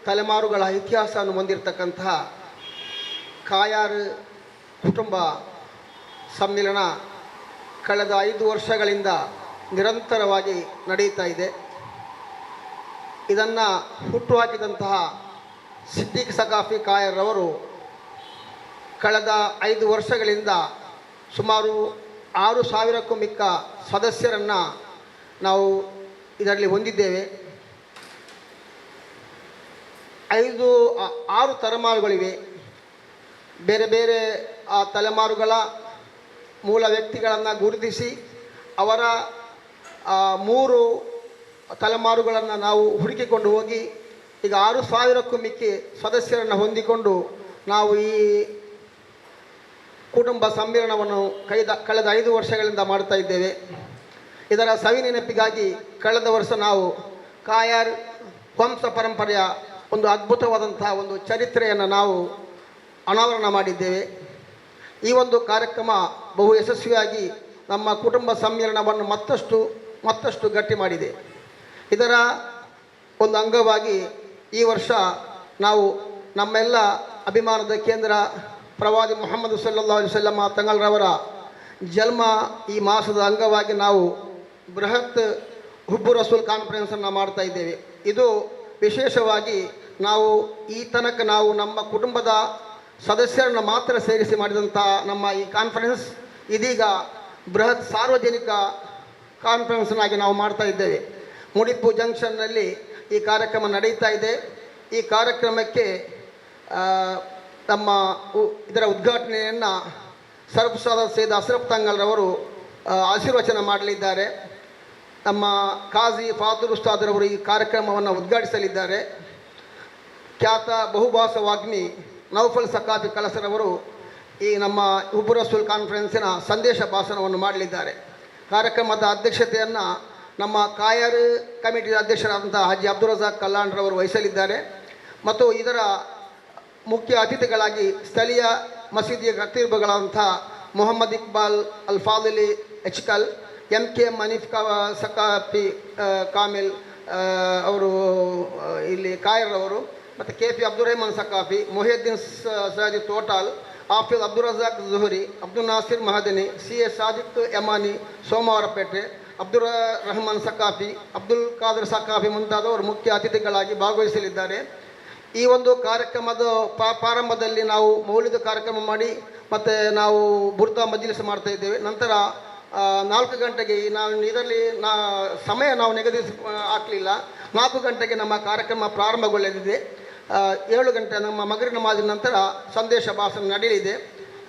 ತಲೆಮಾರುಗಳ ಇತಿಹಾಸವನ್ನು ಹೊಂದಿರತಕ್ಕಂತಹ ಕಾಯಾರು ಕುಟುಂಬ ಸಮ್ಮಿಲನ ಕಳೆದ 5 ವರ್ಷಗಳಿಂದ ನಿರಂತರವಾಗಿ ನಡೆಯುತ್ತಾ ಇದೆ. ಇದನ್ನು ಹುಟ್ಟುಹಾಕಿದಂತಹ ಸಿದ್ದಿಕ್ ಸಕಾಫಿ ಕಾಯರ್ರವರು ಕಳೆದ 5 ವರ್ಷಗಳಿಂದ ಸುಮಾರು 6,000ಕ್ಕೂ ಮಿಕ್ಕ ಸದಸ್ಯರನ್ನು ನಾವು ಇದರಲ್ಲಿ ಹೊಂದಿದ್ದೇವೆ. 6 ತಲೆಮಾರುಗಳಿವೆ. ಬೇರೆ ಬೇರೆ ಆ ತಲೆಮಾರುಗಳ ಮೂಲ ವ್ಯಕ್ತಿಗಳನ್ನು ಗುರುತಿಸಿ ಅವರ 3 ತಲೆಮಾರುಗಳನ್ನು ನಾವು ಹುಡುಕಿಕೊಂಡು ಹೋಗಿ ಈಗ 6,000ಕ್ಕೂ ಮಿಕ್ಕಿ ಸದಸ್ಯರನ್ನು ಹೊಂದಿಕೊಂಡು ನಾವು ಈ ಕುಟುಂಬ ಸಮ್ಮಿಲನವನ್ನು ಕಳೆದ 5 ವರ್ಷಗಳಿಂದ ಮಾಡ್ತಾ ಇದ್ದೇವೆ. ಇದರ ಸವಿ ನೆನಪಿಗಾಗಿ ಕಳೆದ ವರ್ಷ ನಾವು ಕಾಯಾರ್ ವಂಶ ಪರಂಪರೆಯ ಒಂದು ಅದ್ಭುತವಾದಂತಹ ಒಂದು ಚರಿತ್ರೆಯನ್ನು ನಾವು ಅನಾವರಣ ಮಾಡಿದ್ದೇವೆ. ಈ ಒಂದು ಕಾರ್ಯಕ್ರಮ ಬಹು ಯಶಸ್ವಿಯಾಗಿ ನಮ್ಮ ಕುಟುಂಬ ಸಮ್ಮಿಲನವನ್ನು ಮತ್ತಷ್ಟು ಗಟ್ಟಿ ಮಾಡಿದೆ. ಇದರ ಒಂದು ಅಂಗವಾಗಿ ಈ ವರ್ಷ ನಾವು ನಮ್ಮೆಲ್ಲ ಅಭಿಮಾನದ ಕೇಂದ್ರ ಪ್ರವಾದಿ ಮುಹಮ್ಮದ್ ಸಲ್ಲಲ್ಲಾಹು ಅಲೈಹಿ ವಸಲ್ಲಂ ತಂಗಲ್ರವರ ಜನ್ಮ ಈ ಮಾಸದ ಅಂಗವಾಗಿ ನಾವು ಬೃಹತ್ ಹುಬ್ಬು ರಸೂಲ್ ಕಾನ್ಫರೆನ್ಸನ್ನು ಮಾಡ್ತಾ ಇದ್ದೇವೆ. ಇದು ವಿಶೇಷವಾಗಿ ನಾವು ಈ ತನಕ ನಾವು ನಮ್ಮ ಕುಟುಂಬದ ಸದಸ್ಯರನ್ನು ಮಾತ್ರ ಸೇರಿಸಿ ಮಾಡಿದಂಥ ನಮ್ಮ ಈ ಕಾನ್ಫರೆನ್ಸ್ ಇದೀಗ ಬೃಹತ್ ಸಾರ್ವಜನಿಕ ಕಾನ್ಫರೆನ್ಸ್ನಾಗಿ ನಾವು ಮಾಡ್ತಾ ಇದ್ದೇವೆ. ಮುಡಿಪು ಜಂಕ್ಷನ್ನಲ್ಲಿ ಈ ಕಾರ್ಯಕ್ರಮ ನಡೀತಾ ಇದೆ. ಈ ಕಾರ್ಯಕ್ರಮಕ್ಕೆ ಇದರ ಉದ್ಘಾಟನೆಯನ್ನು ಸರ್ಫ್ಸಾದ ಸೈಯದ್ ಅಶ್ರಫ್ ತಂಗಲ್ರವರು ಆಶೀರ್ವಚನ ಮಾಡಲಿದ್ದಾರೆ. ನಮ್ಮ ಕಾಜಿ ಫಾದುಲ್ ಉಸ್ತಾದ್ರವರು ಈ ಕಾರ್ಯಕ್ರಮವನ್ನು ಉದ್ಘಾಟಿಸಲಿದ್ದಾರೆ. ಖ್ಯಾತ ಬಹುಭಾಷಾ ವಾಗ್ಮಿ ನೌಫಲ್ ಸಕಾಫಿ ಕಲಸರವರು ಈ ನಮ್ಮ ಹುಬ್ಬು ರಸೂಲ್ ಕಾನ್ಫರೆನ್ಸಿನ ಸಂದೇಶ ಭಾಷಣವನ್ನು ಮಾಡಲಿದ್ದಾರೆ. ಕಾರ್ಯಕ್ರಮದ ಅಧ್ಯಕ್ಷತೆಯನ್ನು ನಮ್ಮ ಕಾಯರ್ ಕಮಿಟಿಯ ಅಧ್ಯಕ್ಷರಾದಂಥ ಹಾಜಿ ಅಬ್ದುಲ್ ರಜಾಕ್ ಕಲ್ಲಾಣ್ರವರು ವಹಿಸಲಿದ್ದಾರೆ. ಮತ್ತು ಇದರ ಮುಖ್ಯ ಅತಿಥಿಗಳಾಗಿ ಸ್ಥಳೀಯ ಮಸೀದಿಯ ಖತೀಬ್ಗಳಾದಂಥ ಮೊಹಮ್ಮದ್ ಇಕ್ಬಾಲ್ ಅಲ್ ಫಾದಿಲಿ ಎಚ್ಕಲ್, MK ಮನೀಫ್ ಸಕಾಫಿ ಕಾಮಿಲ್ ಅವರು ಇಲ್ಲಿ ಕಾಯರ್ರವರು, ಮತ್ತು KP ಅಬ್ದುಲ್ ರೆಹಮಾನ್ ಸಕಾಫಿ, ಮೊಹಿಯುದ್ದೀನ್ ಸಯಾದಿ ತೋಟಾಲ್, ಹಾಫಿಜ್ ಅಬ್ದುಲ್ ರಜಾಕ್ ಜುಹುರಿ, ಅಬ್ದುಲ್ ನಾಸಿರ್ ಮಹದನಿ, CA ಸಾದಿಕ್ ಯಮಾನಿ ಸೋಮವಾರಪೇಟೆ, ಅಬ್ದುಲ್ ರಹಮಾನ್ ಸಕಾಫಿ, ಅಬ್ದುಲ್ ಖಾದರ್ ಸಕಾಫಿ ಮುಂತಾದವರು ಮುಖ್ಯ ಅತಿಥಿಗಳಾಗಿ ಭಾಗವಹಿಸಲಿದ್ದಾರೆ. ಈ ಒಂದು ಕಾರ್ಯಕ್ರಮದ ಪ್ರಾರಂಭದಲ್ಲಿ ನಾವು ಮೌಲಿದ ಕಾರ್ಯಕ್ರಮ ಮಾಡಿ ಮತ್ತು ನಾವು ಬುರ್ದಾ ಮಜ್ಲಿಸ್ ಮಾಡ್ತಾ ಇದ್ದೇವೆ. ನಂತರ 4 ಗಂಟೆಗೆ ಇದರಲ್ಲಿ ಸಮಯ ನಾವು ನಿಗದಿಸಿ ಹಾಕಲಿಲ್ಲ. 4 ಗಂಟೆಗೆ ನಮ್ಮ ಕಾರ್ಯಕ್ರಮ ಪ್ರಾರಂಭಗೊಳ್ಳಲಿದೆ. 7 ಗಂಟೆ ನಮ್ಮ ಮಗರಿಬ್ ನಮಾಜಿನ ನಂತರ ಸಂದೇಶ ಭಾಷಣ ನಡೆಯಲಿದೆ.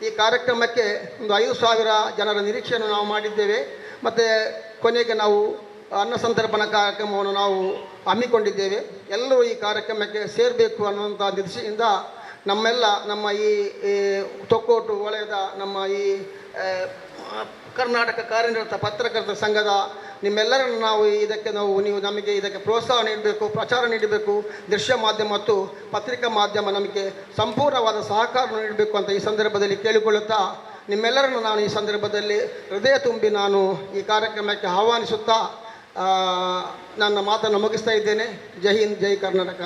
ಈ ಕಾರ್ಯಕ್ರಮಕ್ಕೆ ಒಂದು 5,000 ಜನರ ನಿರೀಕ್ಷೆಯನ್ನು ನಾವು ಮಾಡಿದ್ದೇವೆ. ಮತ್ತು ಕೊನೆಗೆ ನಾವು ಅನ್ನ ಸಂತರ್ಪಣಾ ಕಾರ್ಯಕ್ರಮವನ್ನು ನಾವು ಹಮ್ಮಿಕೊಂಡಿದ್ದೇವೆ. ಎಲ್ಲರೂ ಈ ಕಾರ್ಯಕ್ರಮಕ್ಕೆ ಸೇರಬೇಕು ಅನ್ನುವಂಥ ದೃಷ್ಟಿಯಿಂದ ನಮ್ಮ ಈ ತೊಕ್ಕೋಟು ವಲಯದ ನಮ್ಮ ಈ ಕರ್ನಾಟಕ ಕಾರ್ಯನಿರತ ಪತ್ರಕರ್ತರ ಸಂಘದ ನಿಮ್ಮೆಲ್ಲರನ್ನು ನೀವು ನಮಗೆ ಇದಕ್ಕೆ ಪ್ರೋತ್ಸಾಹ ನೀಡಬೇಕು, ಪ್ರಚಾರ ನೀಡಬೇಕು. ದೃಶ್ಯ ಮಾಧ್ಯಮ ಮತ್ತು ಪತ್ರಿಕಾ ಮಾಧ್ಯಮ ನಮಗೆ ಸಂಪೂರ್ಣವಾದ ಸಹಕಾರ ನೀಡಬೇಕು ಅಂತ ಈ ಸಂದರ್ಭದಲ್ಲಿ ಕೇಳಿಕೊಳ್ಳುತ್ತಾ ನಿಮ್ಮೆಲ್ಲರನ್ನು ನಾನು ಈ ಸಂದರ್ಭದಲ್ಲಿ ಹೃದಯ ತುಂಬಿ ನಾನು ಈ ಕಾರ್ಯಕ್ರಮಕ್ಕೆ ಆಹ್ವಾನಿಸುತ್ತಾ ನನ್ನ ಮಾತನ್ನು ಮುಗಿಸ್ತಾ ಇದ್ದೇನೆ. ಜೈ ಹಿಂದ್, ಜೈ ಕರ್ನಾಟಕ.